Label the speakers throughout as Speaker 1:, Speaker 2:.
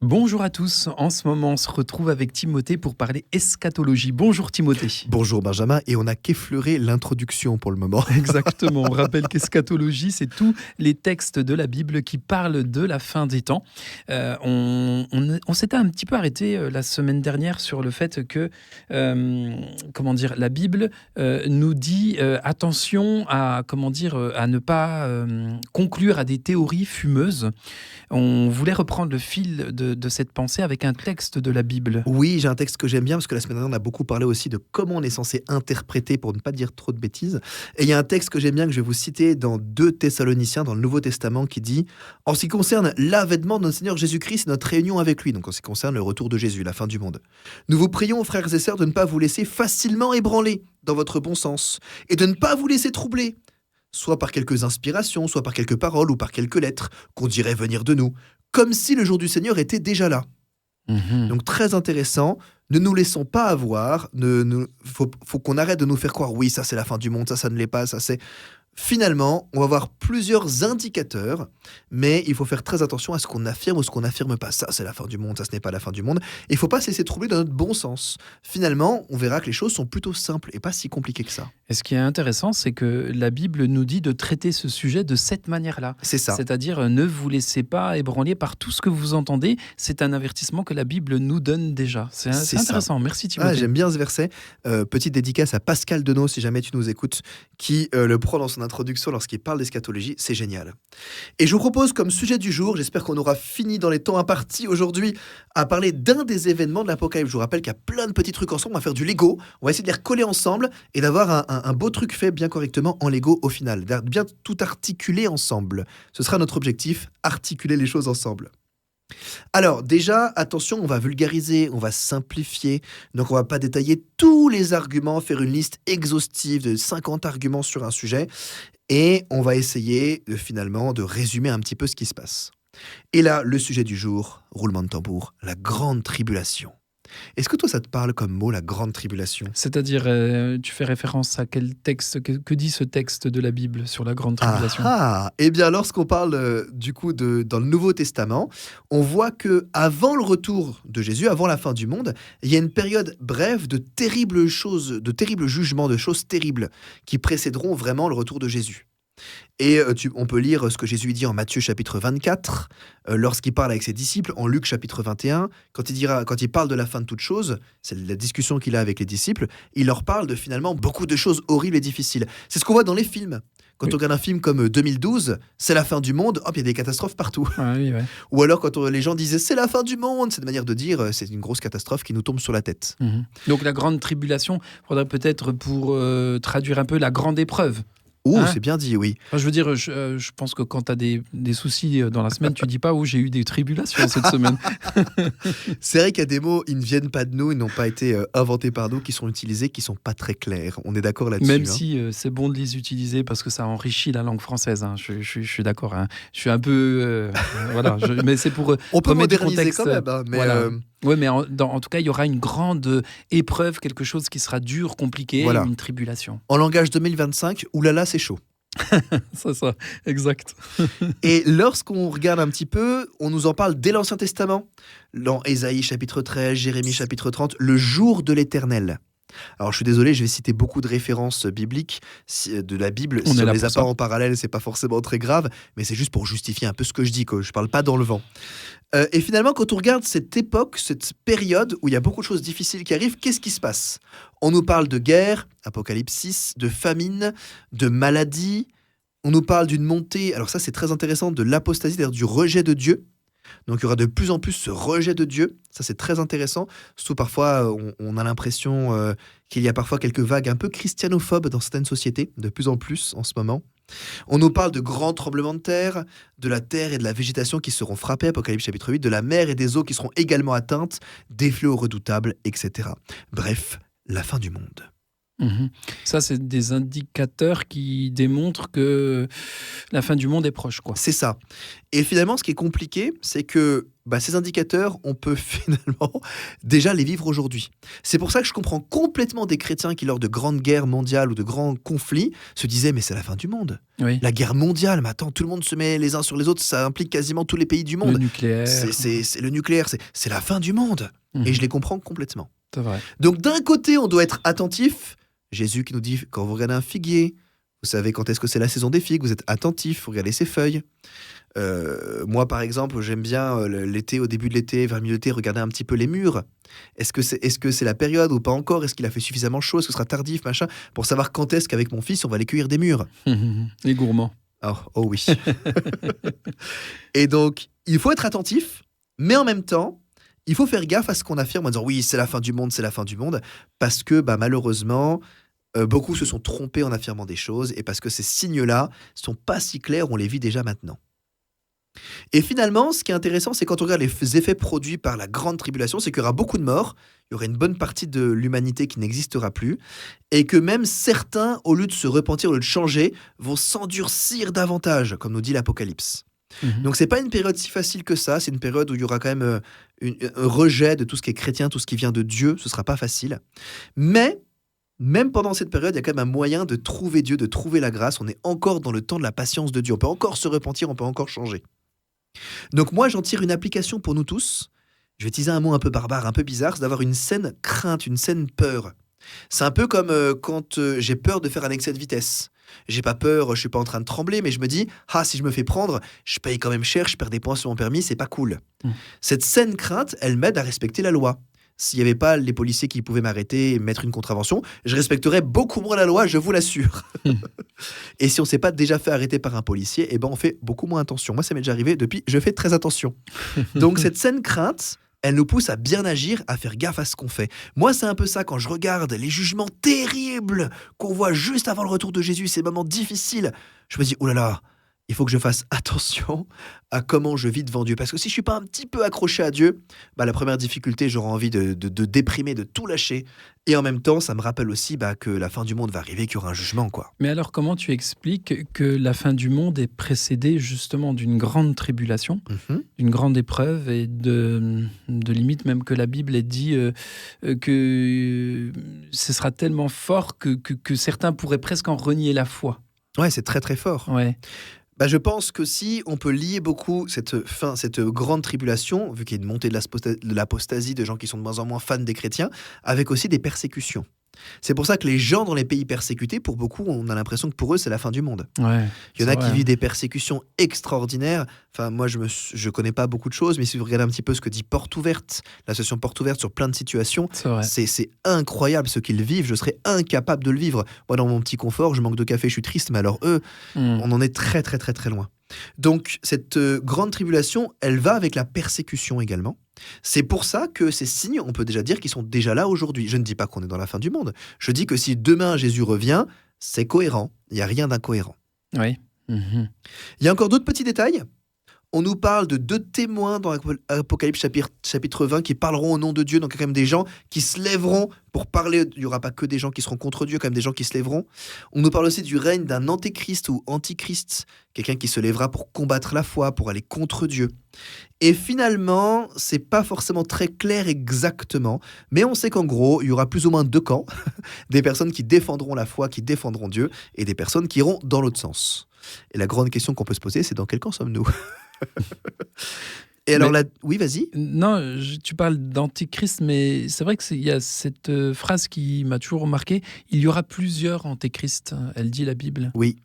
Speaker 1: Bonjour à tous, en ce moment on se retrouve avec Timothée pour parler eschatologie. Bonjour Timothée.
Speaker 2: Bonjour Benjamin, et on n'a qu'effleuré l'introduction pour le moment.
Speaker 1: Exactement, on rappelle qu'eschatologie c'est tous les textes de la Bible qui parlent de la fin des temps. On s'était un petit peu arrêté la semaine dernière sur le fait que la Bible nous dit attention à, à ne pas conclure à des théories fumeuses. On voulait reprendre le fil de cette pensée avec un texte de la Bible.
Speaker 2: Oui, j'ai un texte que j'aime bien parce que la semaine dernière on a beaucoup parlé aussi de comment on est censé interpréter pour ne pas dire trop de bêtises. Et il y a un texte que j'aime bien que je vais vous citer dans 2 Thessaloniciens dans le Nouveau Testament qui dit « En ce qui concerne l'avènement de notre Seigneur Jésus-Christ et notre réunion avec lui », donc en ce qui concerne le retour de Jésus, la fin du monde. « Nous vous prions, frères et sœurs, de ne pas vous laisser facilement ébranler dans votre bon sens et de ne pas vous laisser troubler, soit par quelques inspirations, soit par quelques paroles ou par quelques lettres qu'on dirait venir de nous, comme si le jour du Seigneur était déjà là. » Donc très intéressant, ne nous laissons pas avoir, faut qu'on arrête de nous faire croire, oui, ça c'est la fin du monde, ça ne l'est pas, ça c'est... Finalement, on va avoir plusieurs indicateurs, mais il faut faire très attention à ce qu'on affirme ou ce qu'on n'affirme pas. Ça, c'est la fin du monde, ça, ce n'est pas la fin du monde. Et il ne faut pas se laisser troubler dans notre bon sens. Finalement, on verra que les choses sont plutôt simples et pas si compliquées que ça.
Speaker 1: Et ce qui est intéressant, c'est que la Bible nous dit de traiter ce sujet de cette manière-là.
Speaker 2: C'est ça.
Speaker 1: C'est-à-dire, ne vous laissez pas ébranler par tout ce que vous entendez. C'est un avertissement que la Bible nous donne déjà. C'est intéressant. Merci Timothée.
Speaker 2: J'aime bien ce verset. Petite dédicace à Pascal Denot, si jamais tu nous écoutes, qui le prend dans son introduction lorsqu'il parle d'eschatologie. C'est génial. Et je vous propose comme sujet du jour, j'espère qu'on aura fini dans les temps impartis aujourd'hui, à parler d'un des événements de l'Apocalypse. Je vous rappelle qu'il y a plein de petits trucs ensemble. On va faire du Lego. On va essayer de les recoller ensemble et d'avoir un beau truc fait bien correctement en Lego au final. Bien tout articuler ensemble. Ce sera notre objectif, articuler les choses ensemble. Alors déjà, attention, on va vulgariser, on va simplifier, donc on va pas détailler tous les arguments, faire une liste exhaustive de 50 arguments sur un sujet, et on va essayer finalement de résumer un petit peu ce qui se passe. Et là, le sujet du jour, roulement de tambour, la grande tribulation. Est-ce que toi, ça te parle comme mot, la grande tribulation ?
Speaker 1: C'est-à-dire, tu fais référence à quel texte, que dit ce texte de la Bible sur la grande tribulation ?
Speaker 2: Eh bien, lorsqu'on parle dans le Nouveau Testament, on voit que avant le retour de Jésus, avant la fin du monde, il y a une période brève de terribles choses, de terribles jugements, de choses terribles qui précéderont vraiment le retour de Jésus. Et on peut lire ce que Jésus dit en Matthieu chapitre 24, lorsqu'il parle avec ses disciples, en Luc chapitre 21, quand il parle de la fin de toute chose, c'est la discussion qu'il a avec les disciples, il leur parle de finalement beaucoup de choses horribles et difficiles. C'est ce qu'on voit dans les films. Quand on regarde un film comme 2012, c'est la fin du monde, hop, il y a des catastrophes partout.
Speaker 1: Oui.
Speaker 2: Ou alors quand les gens disaient c'est la fin du monde, c'est une manière de dire c'est une grosse catastrophe qui nous tombe sur la tête.
Speaker 1: Donc la grande tribulation, il faudrait peut-être pour traduire un peu la grande épreuve.
Speaker 2: C'est bien dit, oui.
Speaker 1: Enfin, je veux dire, je pense que quand tu as des soucis dans la semaine, tu dis pas j'ai eu des tribulations cette semaine.
Speaker 2: C'est vrai qu'il y a des mots, ils ne viennent pas de nous, ils n'ont pas été inventés par nous, qui sont utilisés, qui sont pas très clairs. On est d'accord là-dessus.
Speaker 1: Même si c'est bon de les utiliser parce que ça enrichit la langue française. Je suis d'accord. Je suis un peu... mais c'est pour...
Speaker 2: on peut
Speaker 1: remettre
Speaker 2: moderniser
Speaker 1: du contexte,
Speaker 2: quand même, mais...
Speaker 1: Voilà. Oui, mais en tout cas, il y aura une grande épreuve, quelque chose qui sera dur, compliqué, une tribulation.
Speaker 2: En langage 2025, oulala, c'est chaud.
Speaker 1: C'est ça, exact.
Speaker 2: Et lorsqu'on regarde un petit peu, on nous en parle dès l'Ancien Testament. Dans Ésaïe chapitre 13, Jérémie chapitre 30, le jour de l'Éternel. Alors je suis désolé, je vais citer beaucoup de références bibliques de la Bible. Si on les a pas en parallèle, c'est pas forcément très grave, mais c'est juste pour justifier un peu ce que je dis, que je parle pas dans le vent. Et finalement, quand on regarde cette époque, cette période où il y a beaucoup de choses difficiles qui arrivent, qu'est-ce qui se passe ? On nous parle de guerre, Apocalypse 6, de famine, de maladie. On nous parle d'une montée, alors ça c'est très intéressant, de l'apostasie, c'est-à-dire du rejet de Dieu. Donc il y aura de plus en plus ce rejet de Dieu, ça c'est très intéressant, surtout parfois on a l'impression qu'il y a parfois quelques vagues un peu christianophobes dans certaines sociétés, de plus en plus en ce moment. On nous parle de grands tremblements de terre et de la végétation qui seront frappés, Apocalypse chapitre 8, de la mer et des eaux qui seront également atteintes, des fléaux redoutables, etc. Bref, la fin du monde.
Speaker 1: Mhm. Ça, c'est des indicateurs qui démontrent que la fin du monde est proche, quoi.
Speaker 2: C'est ça. Et finalement, ce qui est compliqué, c'est que ces indicateurs, on peut finalement déjà les vivre aujourd'hui. C'est pour ça que je comprends complètement des chrétiens qui, lors de grandes guerres mondiales ou de grands conflits, se disaient mais c'est la fin du monde.
Speaker 1: Oui.
Speaker 2: La guerre mondiale, mais attends, tout le monde se met les uns sur les autres, ça implique quasiment tous les pays du
Speaker 1: Le
Speaker 2: monde.
Speaker 1: nucléaire.
Speaker 2: C'est le nucléaire, c'est la fin du monde.
Speaker 1: Mhm.
Speaker 2: Et je les comprends complètement.
Speaker 1: C'est vrai.
Speaker 2: Donc d'un côté, on doit être attentif. Jésus qui nous dit, quand vous regardez un figuier, vous savez quand est-ce que c'est la saison des figues, vous êtes attentif, vous regardez ses feuilles. Moi, par exemple, j'aime bien l'été, au début de l'été, vers le milieu de l'été, regarder un petit peu les murs. Est-ce que c'est la période ou pas encore? Est-ce qu'il a fait suffisamment chaud? Est-ce que ce sera tardif, machin? Pour savoir quand est-ce qu'avec mon fils, on va aller cueillir des murs.
Speaker 1: Les gourmands.
Speaker 2: Oh oui. Et donc, il faut être attentif, mais en même temps, il faut faire gaffe à ce qu'on affirme en disant oui, c'est la fin du monde, c'est la fin du monde, parce que malheureusement, beaucoup se sont trompés en affirmant des choses, et parce que ces signes-là sont pas si clairs, on les vit déjà maintenant. Et finalement, ce qui est intéressant, c'est quand on regarde les effets produits par la grande tribulation, c'est qu'il y aura beaucoup de morts, il y aura une bonne partie de l'humanité qui n'existera plus, et que même certains, au lieu de se repentir, au lieu de changer, vont s'endurcir davantage, comme nous dit l'Apocalypse. Donc c'est pas une période si facile que ça, c'est une période où il y aura quand même un rejet de tout ce qui est chrétien, tout ce qui vient de Dieu, ce sera pas facile. Mais même pendant cette période, il y a quand même un moyen de trouver Dieu, de trouver la grâce, on est encore dans le temps de la patience de Dieu, on peut encore se repentir, on peut encore changer. Donc moi j'en tire une application pour nous tous, je vais utiliser un mot un peu barbare, un peu bizarre, c'est d'avoir une saine crainte, une saine peur. C'est un peu comme quand j'ai peur de faire un excès de vitesse. J'ai pas peur, je suis pas en train de trembler, mais je me dis, si je me fais prendre, je paye quand même cher, je perds des points sur mon permis, c'est pas cool. Cette saine crainte, elle m'aide à respecter la loi. S'il n'y avait pas les policiers qui pouvaient m'arrêter et mettre une contravention, je respecterais beaucoup moins la loi, je vous l'assure. Et si on s'est pas déjà fait arrêter par un policier, on fait beaucoup moins attention. Moi, ça m'est déjà arrivé, depuis, je fais très attention. Donc cette saine crainte, elle nous pousse à bien agir, à faire gaffe à ce qu'on fait. Moi, c'est un peu ça quand je regarde les jugements terribles qu'on voit juste avant le retour de Jésus, ces moments difficiles. Je me dis, oh là là, il faut que je fasse attention à comment je vis devant Dieu. Parce que si je suis pas un petit peu accroché à Dieu, la première difficulté, j'aurai envie de déprimer, de tout lâcher. Et en même temps, ça me rappelle aussi que la fin du monde va arriver, qu'il y aura un jugement, quoi.
Speaker 1: Mais alors, comment tu expliques que la fin du monde est précédée justement d'une grande tribulation, d'une grande épreuve, et de limite même que la Bible ait dit que ce sera tellement fort que certains pourraient presque en renier la foi?
Speaker 2: Ouais, c'est très très fort.
Speaker 1: Ouais.
Speaker 2: Je pense que si on peut lier beaucoup cette grande tribulation, vu qu'il y a une montée de l'apostasie, de gens qui sont de moins en moins fans des chrétiens, avec aussi des persécutions. C'est pour ça que les gens dans les pays persécutés, pour beaucoup, on a l'impression que pour eux, c'est la fin du monde.
Speaker 1: Ouais,
Speaker 2: il y en a qui vivent des persécutions extraordinaires. Enfin, moi, je connais pas beaucoup de choses, mais si vous regardez un petit peu ce que dit Porte Ouverte, l'association Porte Ouverte sur plein de situations, c'est incroyable ce qu'ils vivent. Je serais incapable de le vivre. Moi, dans mon petit confort, je manque de café, je suis triste, mais alors eux, on en est très, très, très, très loin. Donc, cette grande tribulation, elle va avec la persécution également. C'est pour ça que ces signes, on peut déjà dire qu'ils sont déjà là aujourd'hui. Je ne dis pas qu'on est dans la fin du monde. Je dis que si demain Jésus revient, c'est cohérent. Il n'y a rien d'incohérent.
Speaker 1: Oui.
Speaker 2: Il y a encore d'autres petits détails. On nous parle de 2 témoins dans Apocalypse chapitre 20 qui parleront au nom de Dieu. Donc il y a quand même des gens qui se lèveront pour parler. Il n'y aura pas que des gens qui seront contre Dieu, quand même des gens qui se lèveront. On nous parle aussi du règne d'un antéchrist ou antichrist, quelqu'un qui se lèvera pour combattre la foi, pour aller contre Dieu. Et finalement, c'est pas forcément très clair exactement, mais on sait qu'en gros, il y aura plus ou moins 2 camps, des personnes qui défendront la foi, qui défendront Dieu, et des personnes qui iront dans l'autre sens. Et la grande question qu'on peut se poser, c'est dans quel camp sommes-nous ? Et alors oui, vas-y.
Speaker 1: Non, tu parles d'antéchrist, mais c'est vrai qu'il y a cette phrase qui m'a toujours marqué. Il y aura plusieurs antéchrists, elle dit la Bible.
Speaker 2: Oui.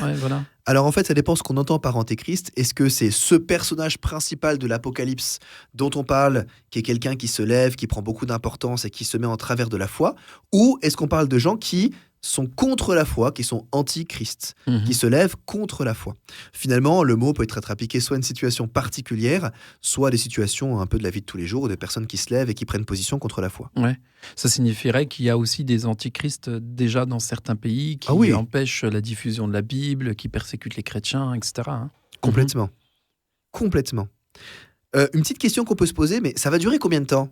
Speaker 1: Ouais, voilà.
Speaker 2: Alors en fait, ça dépend ce qu'on entend par antéchrist. Est-ce que c'est ce personnage principal de l'Apocalypse dont on parle, qui est quelqu'un qui se lève, qui prend beaucoup d'importance et qui se met en travers de la foi, ou est-ce qu'on parle de gens qui sont contre la foi, qui sont anti-Christ, qui se lèvent contre la foi. Finalement, le mot peut être appliqué soit à une situation particulière, soit à des situations un peu de la vie de tous les jours, de personnes qui se lèvent et qui prennent position contre la foi.
Speaker 1: Ouais. Ça signifierait qu'il y a aussi des antichrists déjà dans certains pays qui empêchent la diffusion de la Bible, qui persécutent les chrétiens, etc.
Speaker 2: Complètement. Complètement. Une petite question qu'on peut se poser, mais ça va durer combien de temps ?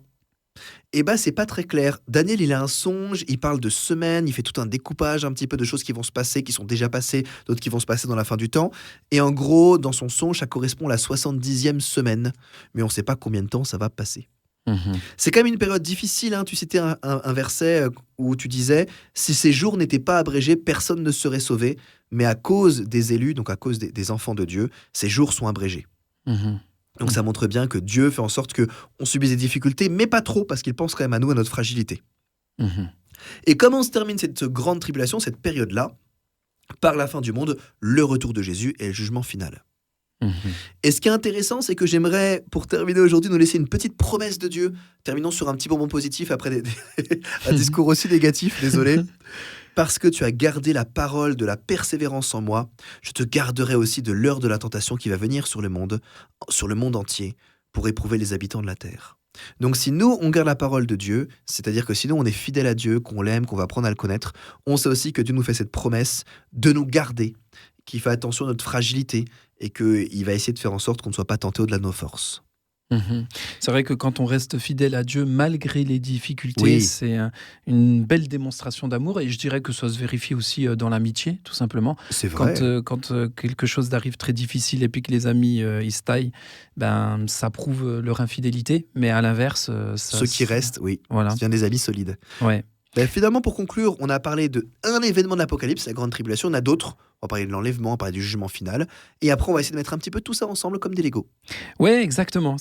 Speaker 2: Eh ben, c'est pas très clair. Daniel, il a un songe, il parle de semaines, il fait tout un découpage un petit peu de choses qui vont se passer, qui sont déjà passées, d'autres qui vont se passer dans la fin du temps. Et en gros, dans son songe, ça correspond à la 70e semaine. Mais on ne sait pas combien de temps ça va passer.
Speaker 1: Mhm.
Speaker 2: C'est quand même une période difficile, hein. Tu citais un verset où tu disais si ces jours n'étaient pas abrégés, personne ne serait sauvé. Mais à cause des élus, donc à cause des enfants de Dieu, ces jours sont abrégés.
Speaker 1: Mhm.
Speaker 2: Donc ça montre bien que Dieu fait en sorte qu'on subisse des difficultés, mais pas trop, parce qu'il pense quand même à nous, à notre fragilité.
Speaker 1: Mhm.
Speaker 2: Et comment se termine cette grande tribulation, cette période-là? Par la fin du monde, le retour de Jésus et le jugement final.
Speaker 1: Mhm.
Speaker 2: Et ce qui est intéressant, c'est que j'aimerais, pour terminer aujourd'hui, nous laisser une petite promesse de Dieu. Terminons sur un petit bonbon positif après un discours aussi négatif, désolé. Parce que tu as gardé la parole de la persévérance en moi, je te garderai aussi de l'heure de la tentation qui va venir sur le monde entier, pour éprouver les habitants de la terre. Donc si nous, on garde la parole de Dieu, c'est-à-dire que si nous, on est fidèle à Dieu, qu'on l'aime, qu'on va apprendre à le connaître, on sait aussi que Dieu nous fait cette promesse de nous garder, qu'il fait attention à notre fragilité et qu'il va essayer de faire en sorte qu'on ne soit pas tenté au-delà de nos forces.
Speaker 1: Mhm. C'est vrai que quand on reste fidèle à Dieu, malgré les difficultés,
Speaker 2: Oui,
Speaker 1: c'est une belle démonstration d'amour. Et je dirais que ça se vérifie aussi dans l'amitié, tout simplement.
Speaker 2: c'est
Speaker 1: Quand,
Speaker 2: vrai.
Speaker 1: quelque chose d'arrive très difficile et puis que les amis ils se taillent, ben, ça prouve leur infidélité. Mais à l'inverse,
Speaker 2: Ceux qui restent, oui,
Speaker 1: voilà.
Speaker 2: c'est bien des amis solides.
Speaker 1: Ouais.
Speaker 2: Ben, finalement, pour conclure, on a parlé d'un événement de l'Apocalypse, la grande tribulation. On a d'autres. On va parler de l'enlèvement, on va parler du jugement final. Et après, on va essayer de mettre un petit peu tout ça ensemble comme des Legos.
Speaker 1: Ouais, exactement.